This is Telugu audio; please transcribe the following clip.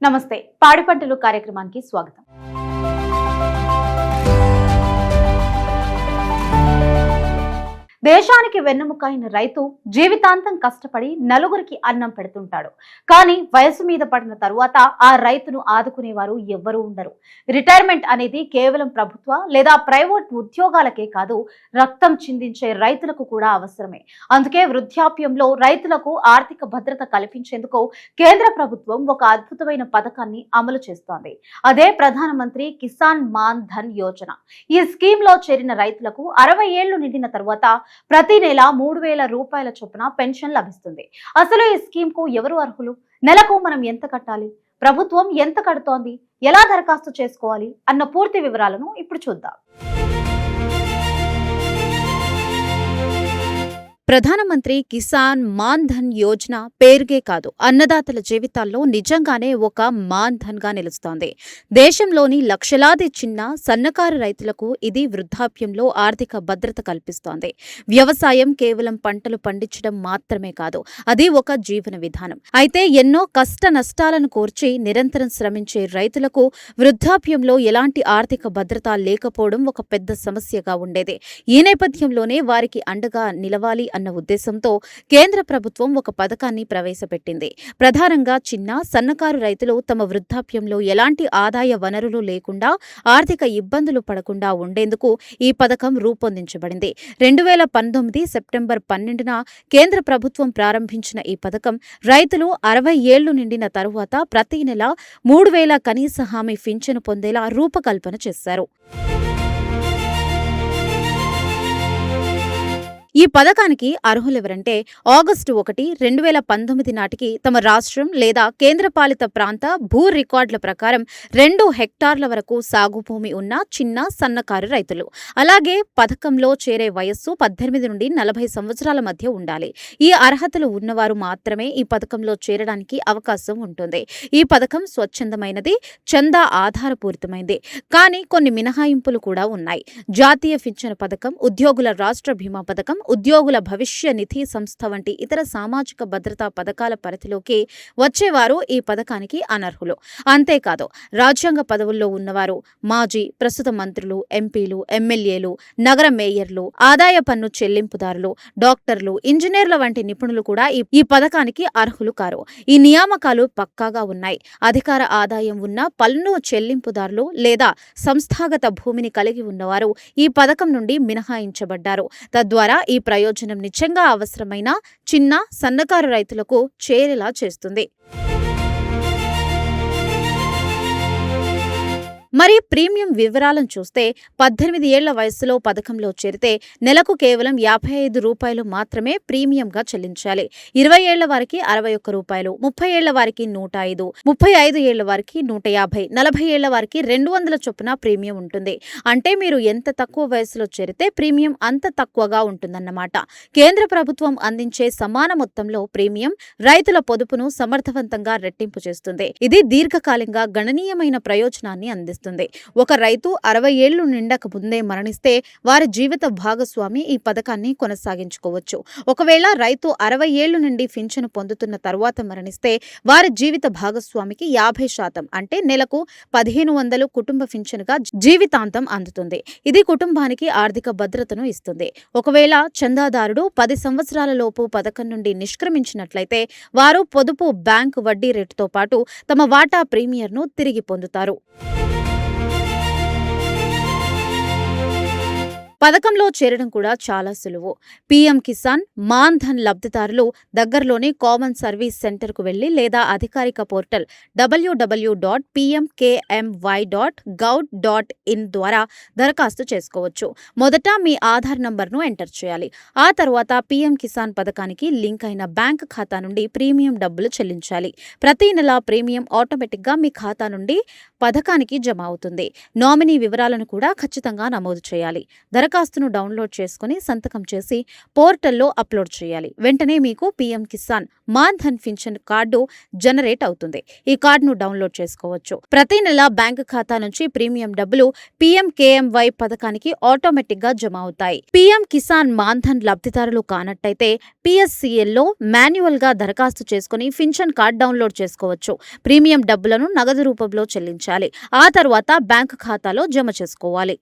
నమస్తే పాడి పంటలు కార్యక్రమానికి స్వాగతం. దేశానికి వెన్నెముక అయిన రైతు జీవితాంతం కష్టపడి నలుగురికి అన్నం పెడుతుంటాడు. కానీ వయసు మీద పడిన తరువాత ఆ రైతును ఆదుకునేవారు ఎవ్వరూ ఉండరు. రిటైర్మెంట్ అనేది కేవలం ప్రభుత్వ లేదా ప్రైవేట్ ఉద్యోగాలకే కాదు, రక్తం చిందించే రైతులకు కూడా అవసరమే. అందుకే వృద్ధాప్యంలో రైతులకు ఆర్థిక భద్రత కల్పించేందుకు కేంద్ర ప్రభుత్వం ఒక అద్భుతమైన పథకాన్ని అమలు చేస్తోంది. అదే ప్రధానమంత్రి కిసాన్ మాన్ ధన్ యోజన. ఈ స్కీమ్ లో చేరిన రైతులకు 60 ఏళ్లు నిండిన తరువాత ప్రతి నెల 3,000 రూపాయల చొప్పున పెన్షన్ లభిస్తుంది. అసలు ఈ స్కీమ్ కు ఎవరు అర్హులు, నెలకు మనం ఎంత కట్టాలి, ప్రభుత్వం ఎంత కడుతోంది, ఎలా దరఖాస్తు చేసుకోవాలి అన్న పూర్తి వివరాలను ఇప్పుడు చూద్దాం. ప్రధానమంత్రి కిసాన్ మాన్ ధన్ యోజన పేరుగే కాదు, అన్నదాతల జీవితాల్లో నిజంగానే ఒక మాన్ ధన్ గా నిలుస్తోంది. దేశంలోని లక్షలాది చిన్న సన్నకారు రైతులకు ఇది వృద్ధాప్యంలో ఆర్థిక భద్రత కల్పిస్తోంది. వ్యవసాయం కేవలం పంటలు పండించడం మాత్రమే కాదు, అది ఒక జీవన విధానం. అయితే ఎన్నో కష్ట నష్టాలను కోర్చి నిరంతరం శ్రమించే రైతులకు వృద్ధాప్యంలో ఎలాంటి ఆర్థిక భద్రత లేకపోవడం ఒక పెద్ద సమస్యగా ఉండేది. ఈ నేపథ్యంలోనే వారికి అండగా నిలవాలి అన్న ఉద్దేశంతో కేంద్ర ప్రభుత్వం ఒక పథకాన్ని ప్రవేశపెట్టింది. ప్రధానంగా చిన్న సన్నకారు రైతులు తమ వృద్ధాప్యంలో ఎలాంటి ఆదాయ వనరులు లేకుండా ఆర్థిక ఇబ్బందులు పడకుండా ఉండేందుకు ఈ పథకం రూపొందించబడింది. 2019 సెప్టెంబర్ 12న కేంద్ర ప్రభుత్వం ప్రారంభించిన ఈ పథకం రైతులు 60 ఏళ్లు నిండిన తరువాత ప్రతి నెల 3,000 కనీస హామీ పింఛను పొందేలా రూపకల్పన చేశారు. ఈ పథకానికి అర్హులెవరంటే ఆగస్టు 1, 2019 నాటికి తమ రాష్ట్రం లేదా కేంద్రపాలిత ప్రాంత భూ రికార్డుల ప్రకారం 2 హెక్టార్ల వరకు సాగు భూమి ఉన్న చిన్న సన్నకారు రైతులు. అలాగే పథకంలో చేరే వయస్సు 18 నుండి 40 సంవత్సరాల మధ్య ఉండాలి. ఈ అర్హతలు ఉన్నవారు మాత్రమే ఈ పథకంలో చేరడానికి అవకాశం ఉంటుంది. ఈ పథకం స్వచ్ఛందమైనది, చందా ఆధారపూరితమైంది. కానీ కొన్ని మినహాయింపులు కూడా ఉన్నాయి. జాతీయ పింఛను పథకం, ఉద్యోగుల రాష్ట్ర బీమా పథకం, ఉద్యోగుల భవిష్య నిధి సంస్థ వంటి ఇతర సామాజిక భద్రతా పథకాల పరిధిలోకి వచ్చేవారు ఈ పథకానికి అనర్హులు. అంతేకాదు, రాజ్యాంగ పదవుల్లో ఉన్నవారు, మాజీ, ప్రస్తుత మంత్రులు, ఎంపీలు, ఎమ్మెల్యేలు, నగర మేయర్లు, ఆదాయ పన్ను చెల్లింపుదారులు, డాక్టర్లు, ఇంజనీర్ల వంటి నిపుణులు కూడా ఈ పథకానికి అర్హులు కారు. ఈ నియామకాలు పక్కాగా ఉన్నాయి. అధికార ఆదాయం ఉన్న పన్ను చెల్లింపుదారులు లేదా సంస్థాగత భూమిని కలిగి ఉన్నవారు ఈ పథకం నుండి మినహాయించబడ్డారు. తద్వారా ఈ ప్రయోజనం నిజంగా అవసరమైన చిన్న సన్నకారు రైతులకు చేరేలా చేస్తుంది. మరి ప్రీమియం వివరాలను చూస్తే 18 ఏళ్ల వయసులో పథకంలో చేరితే నెలకు కేవలం 55 రూపాయలు మాత్రమే ప్రీమియంగా చెల్లించాలి. 20 ఏళ్ల వారికి 61 రూపాయలు, 30 ఏళ్ల వారికి 105, 35 ఏళ్ల వారికి 150, 40 ఏళ్ల వారికి 200 చొప్పున ప్రీమియం ఉంటుంది. అంటే మీరు ఎంత తక్కువ వయసులో చేరితే ప్రీమియం అంత తక్కువగా ఉంటుందన్నమాట. కేంద్ర ప్రభుత్వం అందించే సమాన మొత్తంలో ప్రీమియం రైతుల పొదుపును సమర్థవంతంగా రెట్టింపు చేస్తుంది. ఇది దీర్ఘకాలంగా గణనీయమైన ప్రయోజనాన్ని అందిస్తుంది. ఒక రైతు 60 ఏళ్లు నిండక ముందే మరణిస్తే వారి జీవిత భాగస్వామి ఈ పథకాన్ని కొనసాగించుకోవచ్చు. ఒకవేళ రైతు 60 ఏళ్లు నుండి పింఛను పొందుతున్న తరువాత మరణిస్తే వారి జీవిత భాగస్వామికి 50% అంటే నెలకు 1,500 కుటుంబ పింఛనుగా జీవితాంతం అందుతుంది. ఇది కుటుంబానికి ఆర్థిక భద్రతను ఇస్తుంది. ఒకవేళ చందాదారుడు 10 సంవత్సరాల లోపు పథకం నుండి నిష్క్రమించినట్లయితే వారు పొదుపు బ్యాంకు వడ్డీ రేటుతో పాటు తమ వాటా ప్రీమియంను తిరిగి పొందుతారు. పథకంలో చేరడం కూడా చాలా సులువు. పీఎం కిసాన్ మాన్ ధన్ లబ్ధిదారులు దగ్గరలోని కామన్ సర్వీస్ సెంటర్కు వెళ్లి లేదా అధికారిక పోర్టల్ www.pmkmy.gov.in ద్వారా దరఖాస్తు చేసుకోవచ్చు. మొదట మీ ఆధార్ నంబర్ను ఎంటర్ చేయాలి. ఆ తర్వాత పీఎం కిసాన్ పథకానికి లింక్ అయిన బ్యాంక్ ఖాతా నుండి ప్రీమియం డబ్బులు చెల్లించాలి. ప్రతి నెల ప్రీమియం ఆటోమేటిక్గా మీ ఖాతా నుండి పథకానికి జమ అవుతుంది. నామినీ వివరాలను కూడా ఖచ్చితంగా నమోదు చేయాలి. దరఖాస్తును డౌన్లోడ్ చేసుకుని సంతకం చేసి పోర్టల్లో అప్లోడ్ చేయాలి. వెంటనే మీకు పీఎం కిసాన్ మాన్ ధన్ పింఛన్ కార్డు జనరేట్ అవుతుంది. ఈ కార్డును డౌన్లోడ్ చేసుకోవచ్చు. ప్రతి నెల బ్యాంకు ఖాతా నుంచి ప్రీమియం డబ్బులు పీఎంకేఎంవై పథకానికి ఆటోమేటిక్ గా జమ అవుతాయి. పీఎం కిసాన్ మాన్ ధన్ లబ్ధిదారులు కానట్టయితే PSCLలో మాన్యువల్ గా దరఖాస్తు చేసుకుని పింఛన్ కార్డు డౌన్లోడ్ చేసుకోవచ్చు. ప్రీమియం డబ్బులను నగదు రూపంలో చెల్లించాలి. ఆ తర్వాత బ్యాంకు ఖాతాలో జమ చేసుకోవాలి.